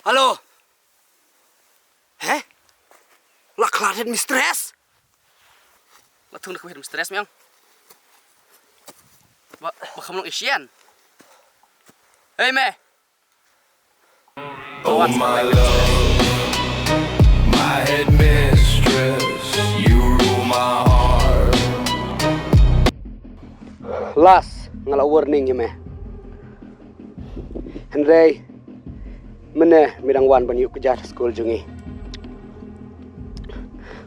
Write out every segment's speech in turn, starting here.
Halo. Heh? Lah kelar headmistress? Lah tunggu headmistress miang. Ba kamu isian. Hey me. Oh my love, my headmistress, you rule my heart. Last ngala warning ya me. Henry mana midang wan ban yuk kejar school jungi.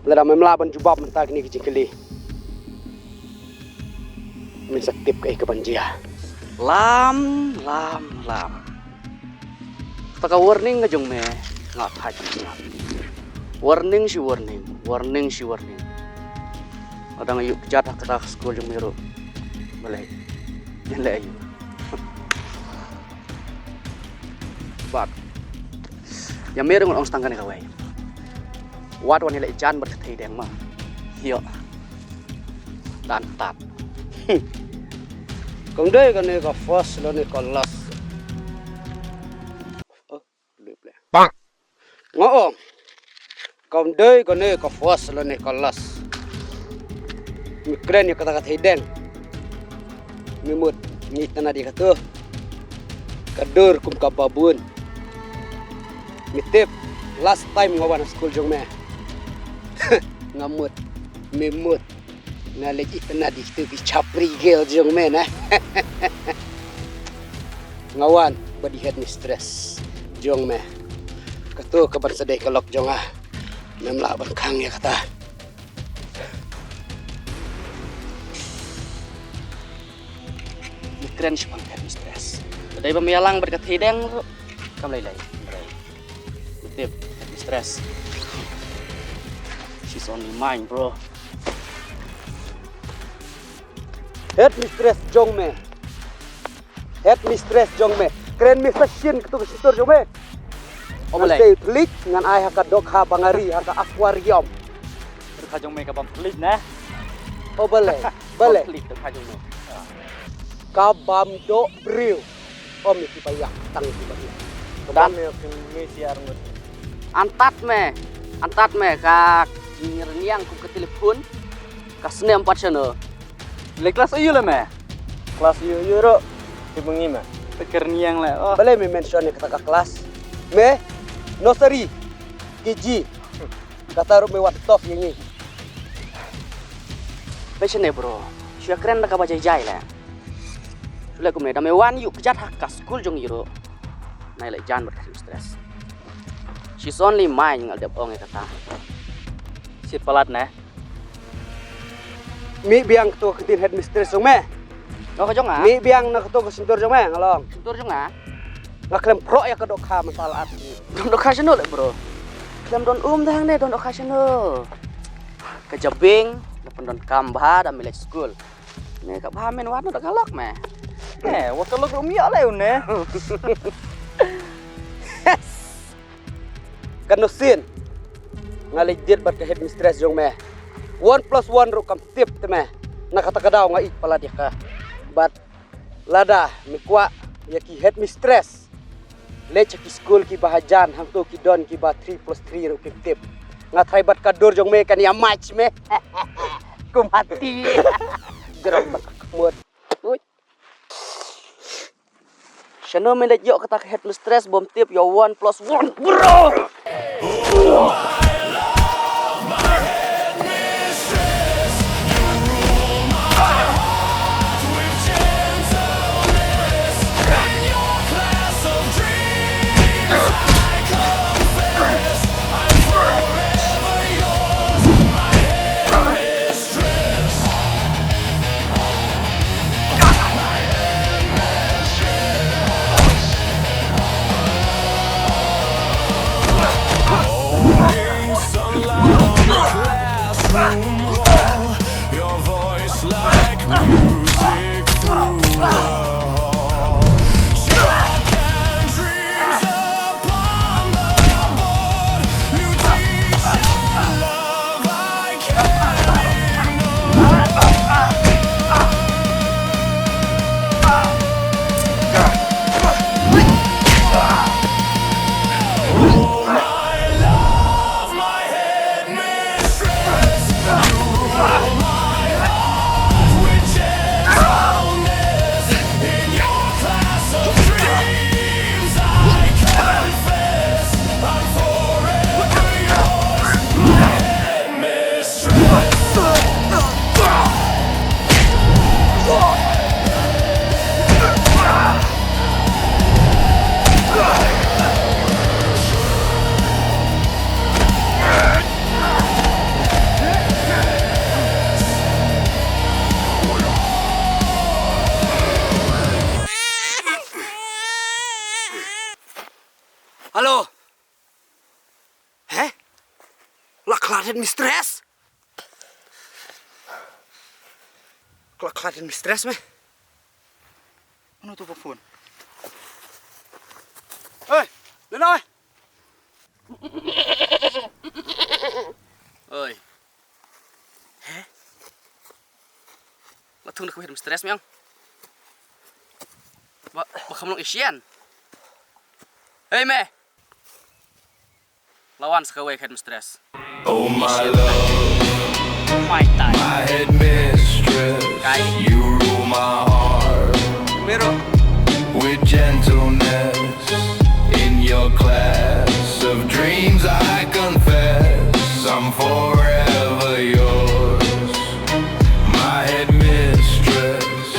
Lara memlaban jubab mentag ni kecikeli. Min saktip ke kebanjia. Lam. Taka warning ngajong me ngat haji. Warning. Adang yuk kejar kata school jung miru. Boleh. Jale ayu. Bak. Yang meron ng stanggan ni kaway. Wat wan nila ijan berkatay deng ma. Hiyo. Tantat. Kung day ka ni ka first lo ni ka last. Oh, lupa. Bang. Ngoo. Kung day ka ni ka first lo ni ka last. Mikren yung kata-kata deng. Mimut ngita na di ka to. Kadur kum kababun. Mitip last time ngawan school jong me. Ngamut mimut ngalit itna di tu ki chapri gel jong me na. Ngawan body headmistress jong me. Katu kabar sedih kelok jong ah. Memla bangkang ya kata. Keren sih bang headmistress. Dari pemialang berkat hidang kamu lay. Tip, headmistress. She's only mine, bro. Headmistress Jongme. Keren mi fashion ketu sitor Jongme. Omlay pelik ngan ai haka dok ha bangari haka aquarium. Terka Jongme ka bang pelik nah. Oh boleh. Pelik terka Jongme. Kabam do bril. Om iki payak tang iki payak. Dan mi siar ngut. Antat me kak nyerniang ku ke telepon kasne 4 sana Le kelas ayu lah me. Kelas ayu ro. Dibengi me. Teker niang lah. Oh. Boleh me mention kata kelas. Me nursery KG. Kata ru me wat top yang ni. Passion bro. Sia keren nak baca jai lah. Sudah ku me dame wan yuk kejat hak ka school jong iro. Nai le jan berkasih stress. She's only mine ngal dep ong kata. Si pelat nah. Mi biang ketua ketin headmistress jong me. Oh ka jong ah. Mi biang nak ketua kesentur jong me ngalong. Sentur jong ah. Ngaklem pro ya kedok ha masalah ati. Don occasional le bro. Klem don dang ne don occasional. Kejabing depan don kambha da milih school. Ne ka pamen wat dak galak me. Wat kalau rumia lah une. Kanusin ngalijit bat ke headmistress jong me 1+1 ro kam tip te me nakata kadaw nga ik pala dia ka bat lada mikwa ya ki headmistress leche ki school ki bahajan hang to ki don ki ba 3+3 ro kim tip nga try bat kadur jong me kan ya match me ku mati gerak bat kemut uy Shano me let yo kata headmistress bom tip yo 1+1 bro. Love Headmistress. Love Headmistress meh. Ano to phone? Ơi, lên ơi. Ơi. Hả? Là thương được Headmistress meh. Ba không long Asian. Hey meh. Lawan sekawai Headmistress. Oh my love, My time. my headmistress, Guy. you rule my heart.